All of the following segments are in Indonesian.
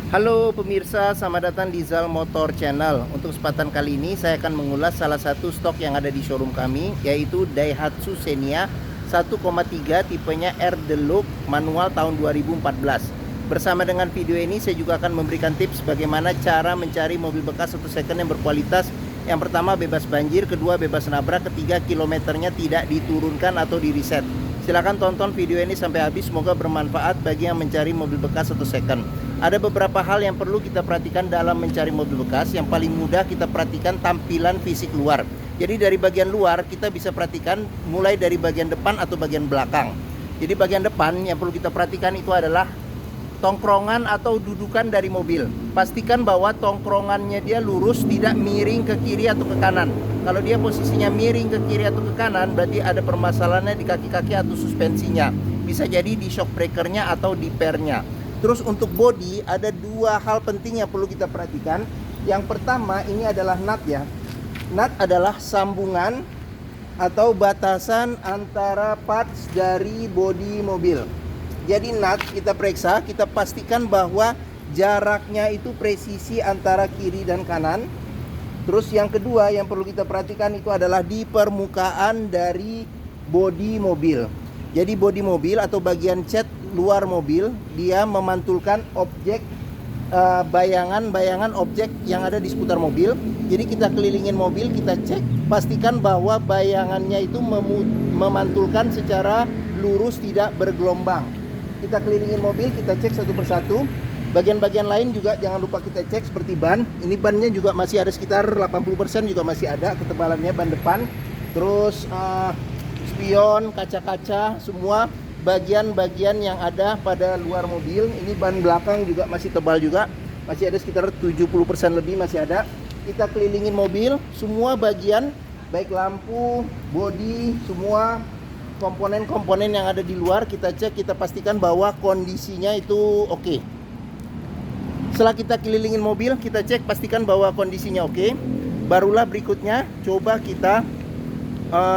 Halo pemirsa, selamat datang di Zal Motor Channel. Untuk kesempatan kali ini saya akan mengulas salah satu stok yang ada di showroom kami, yaitu Daihatsu Xenia 1,3 tipenya R Deluxe manual tahun 2014. Bersama dengan video ini saya juga akan memberikan tips bagaimana cara mencari mobil bekas atau second yang berkualitas. Yang pertama bebas banjir, kedua bebas nabrak, ketiga kilometernya tidak diturunkan atau di reset. Silahkan tonton video ini sampai habis, semoga bermanfaat bagi yang mencari mobil bekas atau second. Ada beberapa hal yang perlu kita perhatikan dalam mencari mobil bekas. Yang paling mudah kita perhatikan tampilan fisik luar. Jadi dari bagian luar kita bisa perhatikan mulai dari bagian depan atau bagian belakang. Jadi bagian depan yang perlu kita perhatikan itu adalah tongkrongan atau dudukan dari mobil. Pastikan bahwa tongkrongannya dia lurus, tidak miring ke kiri atau ke kanan. Kalau dia posisinya miring ke kiri atau ke kanan, berarti ada permasalahannya di kaki-kaki atau suspensinya. Bisa jadi di shock breakernya atau di pernya. Terus untuk bodi ada dua hal penting yang perlu kita perhatikan. Yang pertama ini adalah nut ya. Nut adalah sambungan atau batasan antara parts dari bodi mobil. Jadi nut kita periksa, kita pastikan bahwa jaraknya itu presisi antara kiri dan kanan. Terus yang kedua yang perlu kita perhatikan itu adalah di permukaan dari bodi mobil. Jadi bodi mobil atau bagian cat luar mobil dia memantulkan objek bayangan objek yang ada di seputar mobil. Jadi kita kelilingin mobil, kita cek, pastikan bahwa bayangannya itu memantulkan secara lurus, tidak bergelombang. Kita kelilingin mobil, kita cek satu persatu. Bagian-bagian lain juga jangan lupa kita cek, seperti ban. Ini bannya juga masih ada sekitar 80% juga masih ada ketebalannya, ban depan. Terus spion, kaca-kaca, semua bagian-bagian yang ada pada luar mobil. Ini ban belakang juga masih tebal juga, masih ada sekitar 70% lebih masih ada. Kita kelilingin mobil, semua bagian baik lampu, bodi, semua komponen-komponen yang ada di luar kita cek, kita pastikan bahwa kondisinya itu oke. Setelah kita kelilingin mobil, kita cek pastikan bahwa kondisinya oke. Barulah berikutnya coba kita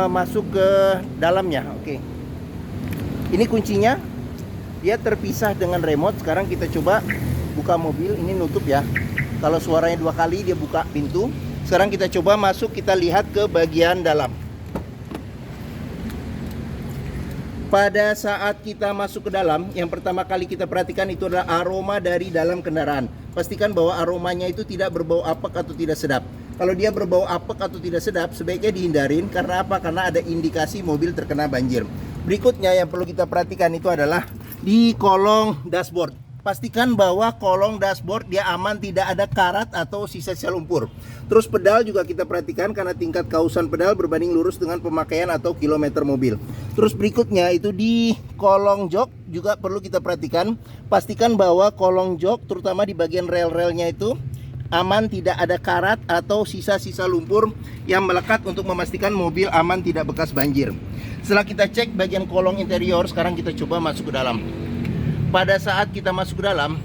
masuk ke dalamnya. Oke. Ini kuncinya, dia terpisah dengan remote. Sekarang kita coba buka mobil, ini nutup ya. Kalau suaranya 2 kali dia buka pintu. Sekarang kita coba masuk, kita lihat ke bagian dalam. Pada saat kita masuk ke dalam, yang pertama kali kita perhatikan itu adalah aroma dari dalam kendaraan. Pastikan bahwa aromanya itu tidak berbau apek atau tidak sedap. Kalau dia berbau apek atau tidak sedap, sebaiknya dihindarin. Karena apa? Karena ada indikasi mobil terkena banjir. Berikutnya yang perlu kita perhatikan itu adalah di kolong dashboard. Pastikan bahwa kolong dashboard dia aman, tidak ada karat atau sisa-sisa lumpur. Terus pedal juga kita perhatikan karena tingkat kausan pedal berbanding lurus dengan pemakaian atau kilometer mobil. Terus berikutnya itu di kolong jok juga perlu kita perhatikan. Pastikan bahwa kolong jok terutama di bagian rel-relnya itu aman, tidak ada karat atau sisa-sisa lumpur yang melekat untuk memastikan mobil aman, tidak bekas banjir. Setelah kita cek bagian kolong interior, sekarang kita coba masuk ke dalam. Pada saat kita masuk ke dalam,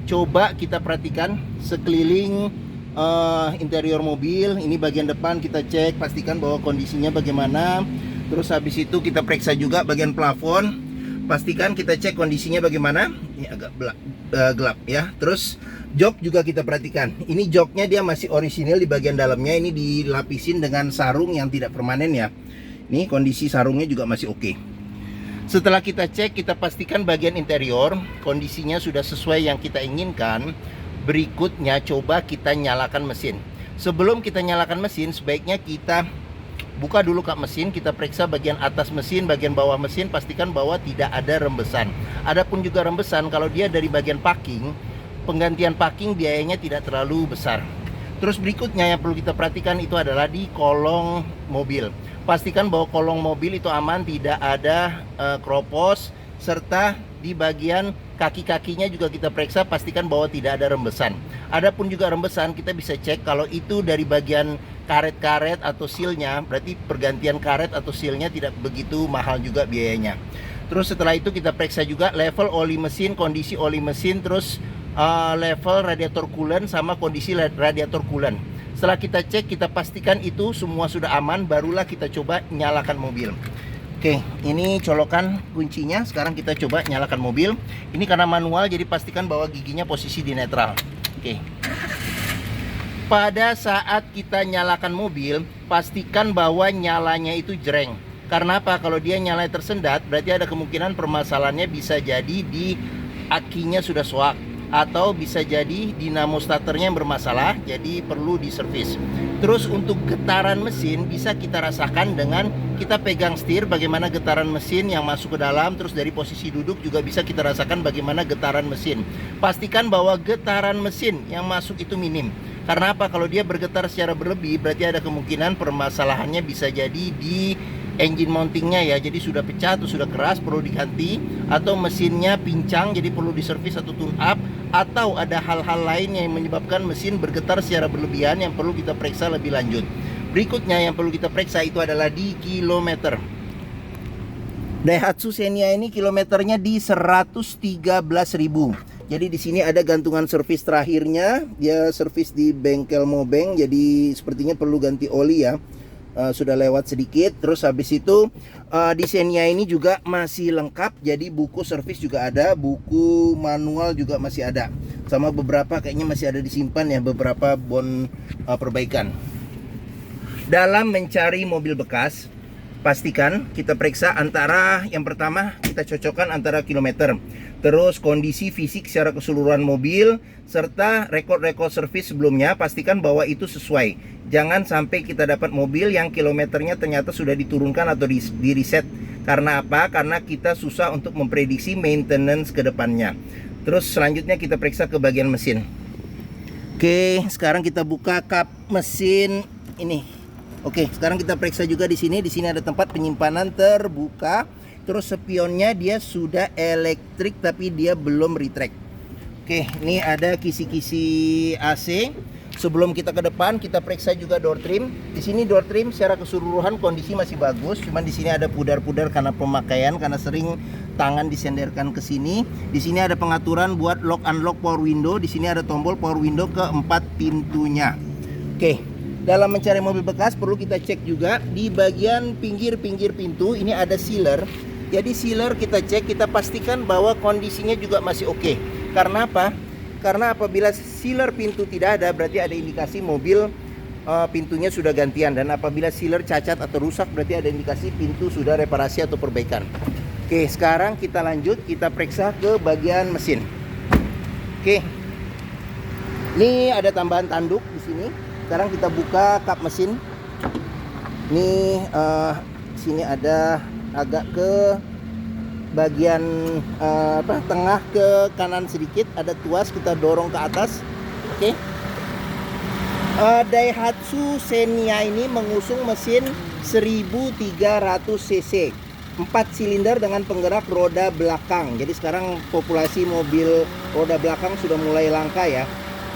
coba kita perhatikan sekeliling interior mobil. Ini bagian depan kita cek, pastikan bahwa kondisinya bagaimana. Terus habis itu kita periksa juga bagian plafon. Pastikan kita cek kondisinya bagaimana. Ini agak gelap ya. Terus jok juga kita perhatikan. Ini joknya dia masih orisinil di bagian dalamnya. Ini dilapisin dengan sarung yang tidak permanen ya. Ini kondisi sarungnya juga masih oke. Setelah kita cek, kita pastikan bagian interior kondisinya sudah sesuai yang kita inginkan. Berikutnya coba kita nyalakan mesin. Sebelum kita nyalakan mesin, sebaiknya kita buka dulu kap mesin, kita periksa bagian atas mesin, bagian bawah mesin, pastikan bahwa tidak ada rembesan. Adapun juga rembesan, kalau dia dari bagian packing, penggantian packing biayanya tidak terlalu besar. Terus berikutnya yang perlu kita perhatikan itu adalah di kolong mobil. Pastikan bahwa kolong mobil itu aman, tidak ada kropos, serta di bagian kaki-kakinya juga kita periksa, pastikan bahwa tidak ada rembesan. Adapun juga rembesan, kita bisa cek kalau itu dari bagian karet-karet atau sealnya, berarti pergantian karet atau sealnya tidak begitu mahal juga biayanya. Terus setelah itu kita periksa juga level oli mesin, kondisi oli mesin, terus level radiator coolant sama kondisi radiator coolant. Setelah kita cek, kita pastikan itu semua sudah aman, barulah kita coba nyalakan mobil. Oke, ini colokan kuncinya. Sekarang kita coba nyalakan mobil. Ini karena manual, jadi pastikan bahwa giginya posisi di netral. Oke. Pada saat kita nyalakan mobil, pastikan bahwa nyalanya itu jreng. Karena apa? Kalau dia nyala tersendat, berarti ada kemungkinan permasalahannya bisa jadi di akinya sudah swak, atau bisa jadi dinamo starternya yang bermasalah, jadi perlu diservis. Terus untuk getaran mesin bisa kita rasakan dengan kita pegang setir, bagaimana getaran mesin yang masuk ke dalam. Terus dari posisi duduk juga bisa kita rasakan bagaimana getaran mesin. Pastikan bahwa getaran mesin yang masuk itu minim. Karena apa? Kalau dia bergetar secara berlebih, berarti ada kemungkinan permasalahannya bisa jadi di engine mountingnya ya, jadi sudah pecah atau sudah keras, perlu diganti, atau mesinnya pincang jadi perlu diservis atau tune up, atau ada hal-hal lain yang menyebabkan mesin bergetar secara berlebihan yang perlu kita periksa lebih lanjut. Berikutnya yang perlu kita periksa itu adalah di kilometer. Daihatsu Xenia ini kilometernya di 113.000. Jadi di sini ada gantungan servis terakhirnya, dia servis di bengkel Mobeng, jadi sepertinya perlu ganti oli ya. Sudah lewat sedikit. Terus habis itu di Xenia ini juga masih lengkap, jadi buku servis juga ada, buku manual juga masih ada, sama beberapa kayaknya masih ada disimpan ya, beberapa bon perbaikan. Dalam mencari mobil bekas, pastikan kita periksa antara, yang pertama kita cocokkan antara kilometer, terus kondisi fisik secara keseluruhan mobil, serta rekod-rekod servis sebelumnya. Pastikan bahwa itu sesuai. Jangan sampai kita dapat mobil yang kilometernya ternyata sudah diturunkan atau di reset. Karena apa? Karena kita susah untuk memprediksi maintenance ke depannya. Terus selanjutnya kita periksa ke bagian mesin. Oke, sekarang kita buka kap mesin ini. Oke, sekarang kita periksa juga di sini. Di sini ada tempat penyimpanan terbuka. Terus spionnya dia sudah elektrik tapi dia belum retract. Oke, ini ada kisi-kisi AC. Sebelum kita ke depan, kita periksa juga door trim. Di sini door trim secara keseluruhan kondisi masih bagus. Cuman di sini ada pudar-pudar karena pemakaian, karena sering tangan disenderkan ke sini. Di sini ada pengaturan buat lock unlock power window. Di sini ada tombol power window ke-4 pintunya. Oke. Dalam mencari mobil bekas perlu kita cek juga di bagian pinggir-pinggir pintu ini ada sealer. Jadi sealer kita cek, kita pastikan bahwa kondisinya juga masih oke. Karena apa? Karena apabila sealer pintu tidak ada, berarti ada indikasi mobil pintunya sudah gantian. Dan apabila sealer cacat atau rusak, berarti ada indikasi pintu sudah reparasi atau perbaikan. Oke, sekarang kita lanjut, kita periksa ke bagian mesin. Oke. Ini ada tambahan tanduk di sini. Sekarang kita buka kap mesin. Ini sini ada agak ke bagian tengah ke kanan sedikit, ada tuas, kita dorong ke atas. Oke. Daihatsu Xenia ini mengusung mesin 1300 cc, 4 silinder dengan penggerak roda belakang. Jadi sekarang populasi mobil roda belakang sudah mulai langka ya.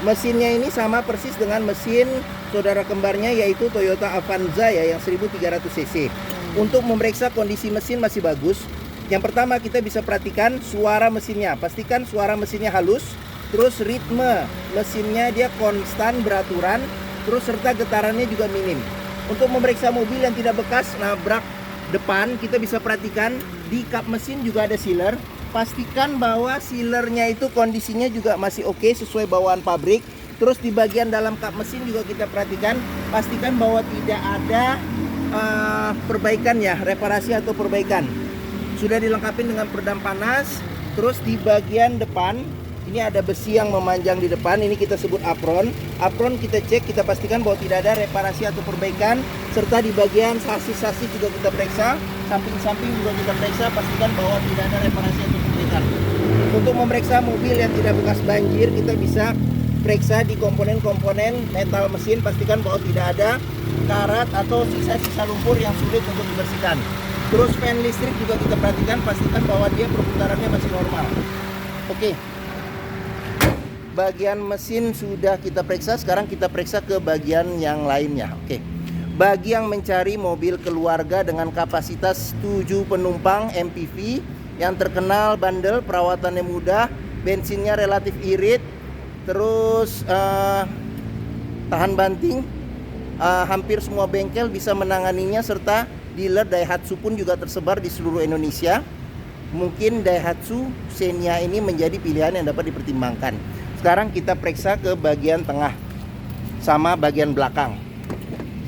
Mesinnya ini sama persis dengan mesin saudara kembarnya, yaitu Toyota Avanza ya, yang 1300 cc. Untuk memeriksa kondisi mesin masih bagus, yang pertama kita bisa perhatikan suara mesinnya. Pastikan suara mesinnya halus, terus ritme mesinnya dia konstan beraturan, terus serta getarannya juga minim. Untuk memeriksa mobil yang tidak bekas nabrak depan, kita bisa perhatikan di kap mesin juga ada sealer. Pastikan bahwa sealernya itu kondisinya juga masih oke, sesuai bawaan pabrik. Terus di bagian dalam kap mesin juga kita perhatikan, pastikan bahwa tidak ada perbaikan ya, reparasi atau perbaikan. Sudah dilengkapi dengan peredam panas. Terus di bagian depan ini ada besi yang memanjang di depan, ini kita sebut apron. Apron kita cek, kita pastikan bahwa tidak ada reparasi atau perbaikan. Serta di bagian sasis-sasis juga kita periksa, samping-samping juga kita periksa, pastikan bahwa tidak ada reparasi atau perbaikan. Untuk memeriksa mobil yang tidak bekas banjir, kita bisa periksa di komponen-komponen metal mesin, pastikan bahwa tidak ada karat atau sisa-sisa lumpur yang sulit untuk dibersihkan. Terus fan listrik juga kita perhatikan, pastikan bahwa dia perputarannya masih normal. Oke. Bagian mesin sudah kita periksa, sekarang kita periksa ke bagian yang lainnya. Oke. Bagi yang mencari mobil keluarga dengan kapasitas 7 penumpang MPV yang terkenal bandel, perawatannya mudah, bensinnya relatif irit, terus tahan banting, hampir semua bengkel bisa menanganinya, serta dealer Daihatsu pun juga tersebar di seluruh Indonesia. Mungkin Daihatsu Xenia ini menjadi pilihan yang dapat dipertimbangkan. Sekarang kita periksa ke bagian tengah sama bagian belakang.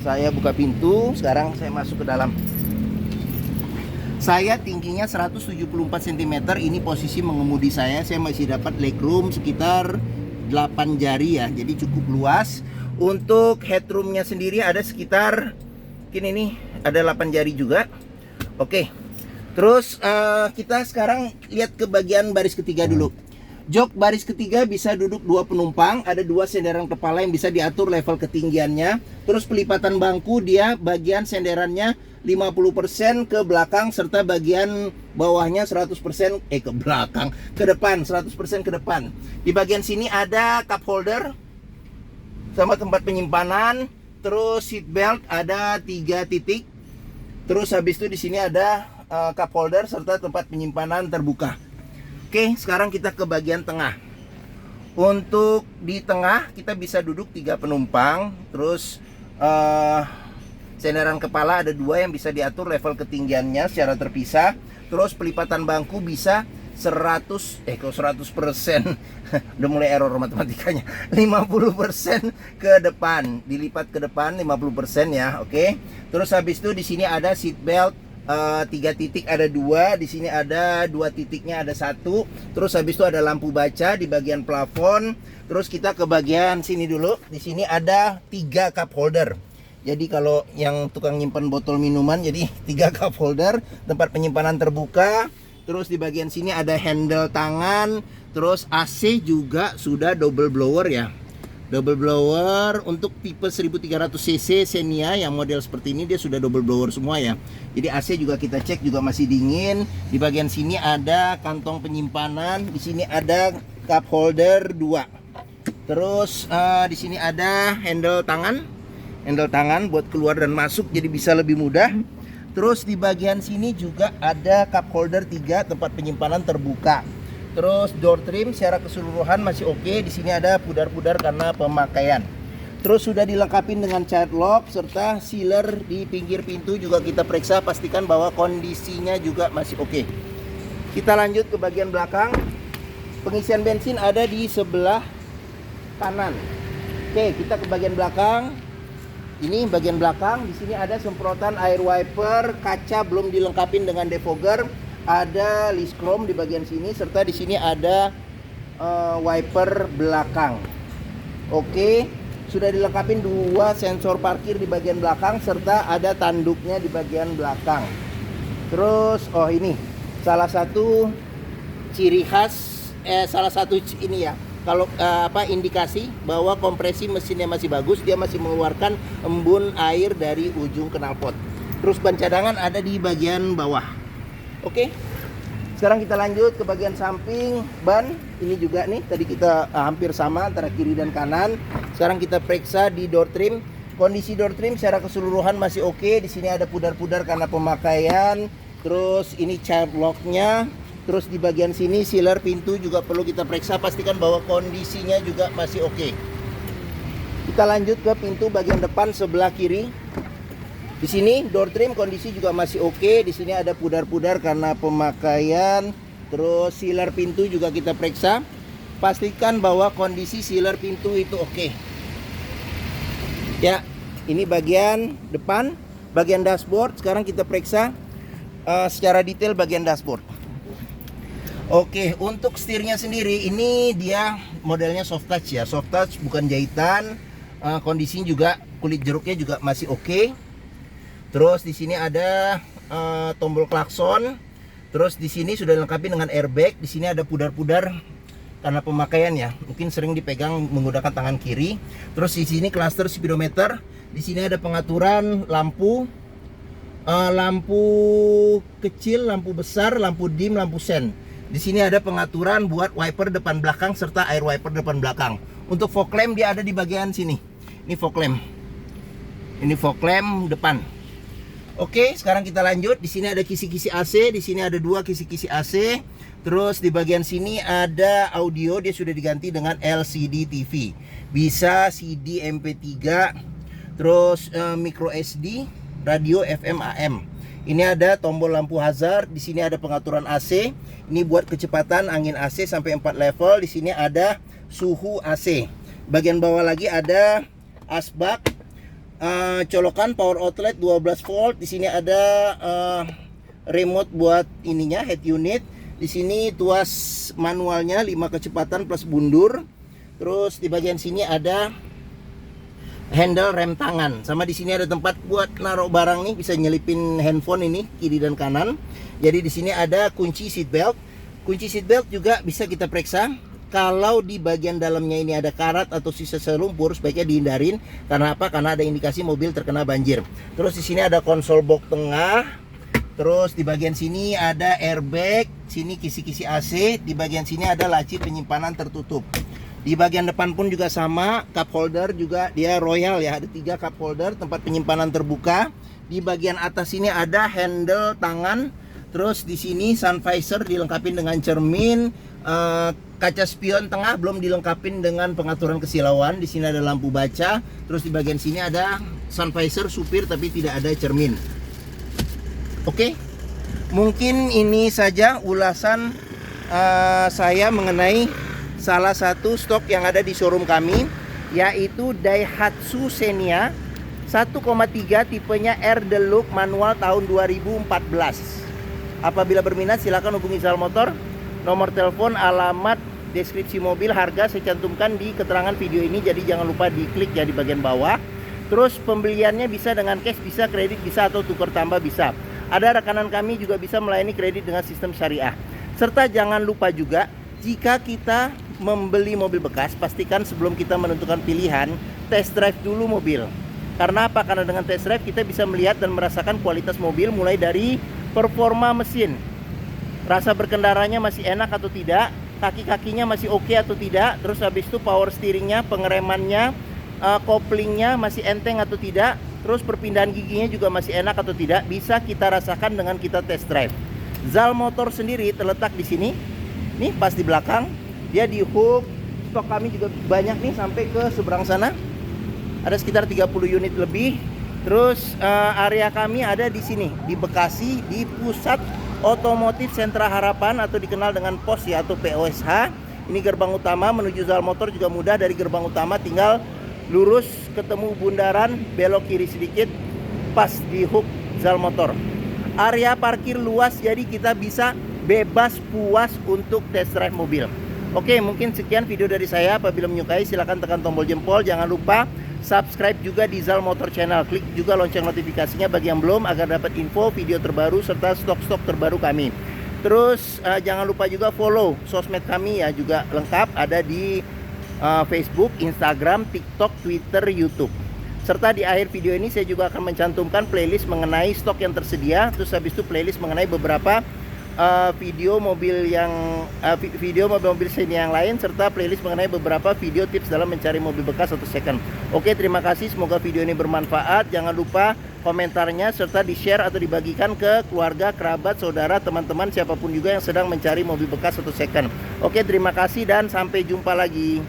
Saya buka pintu, sekarang saya masuk ke dalam. Saya tingginya 174 cm, ini posisi mengemudi saya masih dapat legroom sekitar 8 jari ya, jadi cukup luas. Untuk headroomnya sendiri ada sekitar, mungkin ini ada 8 jari juga. Oke, terus kita sekarang lihat ke bagian baris ketiga dulu. Jok baris ketiga bisa duduk 2 penumpang, ada 2 senderan kepala yang bisa diatur level ketinggiannya. Terus pelipatan bangku dia bagian senderannya 50% ke belakang serta bagian bawahnya 100% ke belakang, ke depan 100% ke depan. Di bagian sini ada cup holder sama tempat penyimpanan, terus seat belt ada 3 titik. Terus habis itu di sini ada cup holder serta tempat penyimpanan terbuka. Oke, sekarang kita ke bagian tengah. Untuk di tengah kita bisa duduk 3 penumpang. Terus senderan kepala ada 2 yang bisa diatur level ketinggiannya secara terpisah. Terus pelipatan bangku bisa 100% udah mulai error matematikanya, 50% ke depan, dilipat ke depan 50% ya. Oke. Terus habis itu di sini ada seat belt 3 titik ada 2, di sini ada 2 titiknya ada 1. Terus habis itu ada lampu baca di bagian plafon. Terus kita ke bagian sini dulu. Di sini ada 3 cup holder. Jadi kalau yang tukang nyimpan botol minuman, jadi 3 cup holder, tempat penyimpanan terbuka. Terus di bagian sini ada handle tangan. Terus AC juga sudah double blower ya. Double blower untuk tipe 1300 cc Xenia yang model seperti ini dia sudah double blower semua ya. Jadi AC juga kita cek juga masih dingin. Di bagian sini ada kantong penyimpanan, di sini ada cup holder 2. Terus di sini ada handle tangan buat keluar dan masuk jadi bisa lebih mudah. Terus di bagian sini juga ada cup holder 3 tempat penyimpanan terbuka. Terus door trim secara keseluruhan masih oke. Di sini ada pudar-pudar karena pemakaian. Terus sudah dilengkapi dengan child lock serta sealer di pinggir pintu juga kita periksa, pastikan bahwa kondisinya juga masih oke. Kita lanjut ke bagian belakang. Pengisian bensin ada di sebelah kanan. Oke, kita ke bagian belakang. Ini bagian belakang. Di sini ada semprotan air wiper, kaca belum dilengkapi dengan defogger. Ada list chrome di bagian sini serta di sini ada wiper belakang. Oke, sudah dilengkapi 2 sensor parkir di bagian belakang serta ada tanduknya di bagian belakang. Terus ini salah satu ciri khas salah satu ini ya. Kalau indikasi bahwa kompresi mesinnya masih bagus, dia masih mengeluarkan embun air dari ujung knalpot. Terus ban cadangan ada di bagian bawah. Oke, sekarang kita lanjut ke bagian samping ban. Ini juga nih, tadi kita hampir sama antara kiri dan kanan. Sekarang kita periksa di door trim. Kondisi door trim secara keseluruhan masih oke. Di sini ada pudar-pudar karena pemakaian. Terus ini child locknya. Terus di bagian sini sealer pintu juga perlu kita periksa, pastikan bahwa kondisinya juga masih oke. Kita lanjut ke pintu bagian depan sebelah kiri. Di sini door trim kondisi juga masih oke. Di sini ada pudar-pudar karena pemakaian. Terus sealer pintu juga kita periksa. Pastikan bahwa kondisi sealer pintu itu oke. Ya, ini bagian depan, bagian dashboard. Sekarang kita periksa secara detail bagian dashboard. Oke, untuk setirnya sendiri ini dia modelnya soft touch ya. Soft touch bukan jahitan. Kondisinya juga kulit jeruknya juga masih oke. Terus di sini ada tombol klakson. Terus di sini sudah dilengkapi dengan airbag. Di sini ada pudar-pudar karena pemakaian ya. Mungkin sering dipegang menggunakan tangan kiri. Terus di sini cluster speedometer. Di sini ada pengaturan lampu, lampu kecil, lampu besar, lampu dim, lampu sen. Di sini ada pengaturan buat wiper depan belakang serta air wiper depan belakang. Untuk fog lamp dia ada di bagian sini. Ini fog lamp. Ini fog lamp depan. Oke, sekarang kita lanjut. Di sini ada kisi-kisi AC, di sini ada 2 kisi-kisi AC. Terus di bagian sini ada audio, dia sudah diganti dengan LCD TV. Bisa CD MP3, terus micro SD, radio FM AM. Ini ada tombol lampu hazard, di sini ada pengaturan AC. Ini buat kecepatan angin AC sampai 4 level. Di sini ada suhu AC. Bagian bawah lagi ada asbak, colokan power outlet 12 volt. Di sini ada remote buat ininya, head unit. Di sini tuas manualnya 5 kecepatan plus bundur. Terus di bagian sini ada handle rem tangan, sama di sini ada tempat buat naruh barang nih, bisa nyelipin handphone ini kiri dan kanan. Jadi di sini ada kunci seat belt. Kunci seat belt juga bisa kita periksa. Kalau di bagian dalamnya ini ada karat atau sisa selumpur, sebaiknya dihindarin. Karena apa? Karena ada indikasi mobil terkena banjir. Terus di sini ada konsol box tengah. Terus di bagian sini ada airbag, sini kisi-kisi AC. Di bagian sini ada laci penyimpanan tertutup. Di bagian depan pun juga sama, cup holder juga dia royal ya, ada 3 cup holder, tempat penyimpanan terbuka. Di bagian atas ini ada handle tangan. Terus di sini sun visor dilengkapi dengan cermin, kaca spion tengah belum dilengkapi dengan pengaturan kesilauan. Di sini ada lampu baca. Terus di bagian sini ada sun visor supir tapi tidak ada cermin. Oke, mungkin ini saja ulasan saya mengenai salah satu stok yang ada di showroom kami, yaitu Daihatsu Xenia 1,3 tipenya R Deluxe manual tahun 2014. Apabila berminat silakan hubungi Zal Motor. Nomor telepon, alamat, deskripsi mobil, harga saya cantumkan di keterangan video ini, jadi jangan lupa diklik ya di bagian bawah. Terus pembeliannya bisa dengan cash, bisa kredit, bisa atau tukar tambah bisa. Ada rekanan kami juga bisa melayani kredit dengan sistem syariah. Serta jangan lupa juga, jika kita membeli mobil bekas, pastikan sebelum kita menentukan pilihan, test drive dulu mobil. Karena apa? Karena dengan test drive kita bisa melihat dan merasakan kualitas mobil, mulai dari performa mesin, rasa berkendaranya masih enak atau tidak, kaki-kakinya masih oke atau tidak, terus habis itu power steeringnya, pengeremannya, koplingnya masih enteng atau tidak, terus perpindahan giginya juga masih enak atau tidak, bisa kita rasakan dengan kita test drive. Zal Motor sendiri terletak di sini. Nih pas di belakang, dia di hook. Stok kami juga banyak nih sampai ke seberang sana. Ada sekitar 30 unit lebih. Terus area kami ada di sini, di Bekasi, di Pusat Otomotif Sentra Harapan atau dikenal dengan POS ya, atau POSH. Ini gerbang utama menuju Zal Motor juga mudah, dari gerbang utama tinggal lurus ketemu bundaran, belok kiri sedikit pas di hook Zal Motor. Area parkir luas, jadi kita bisa bebas puas untuk test drive mobil. Oke, mungkin sekian video dari saya. Apabila menyukai silahkan tekan tombol jempol. Jangan lupa subscribe juga di Zal Motor Channel. Klik juga lonceng notifikasinya bagi yang belum, agar dapat info video terbaru serta stok-stok terbaru kami. Terus jangan lupa juga follow sosmed kami ya, juga lengkap ada di Facebook, Instagram, TikTok, Twitter, YouTube. Serta di akhir video ini saya juga akan mencantumkan playlist mengenai stok yang tersedia. Terus habis itu playlist mengenai beberapa video mobil Xenia yang lain, serta playlist mengenai beberapa video tips dalam mencari mobil bekas atau second. Oke, terima kasih, semoga video ini bermanfaat. Jangan lupa komentarnya serta di share atau dibagikan ke keluarga, kerabat, saudara, teman-teman, siapapun juga yang sedang mencari mobil bekas atau second. Oke, terima kasih dan sampai jumpa lagi.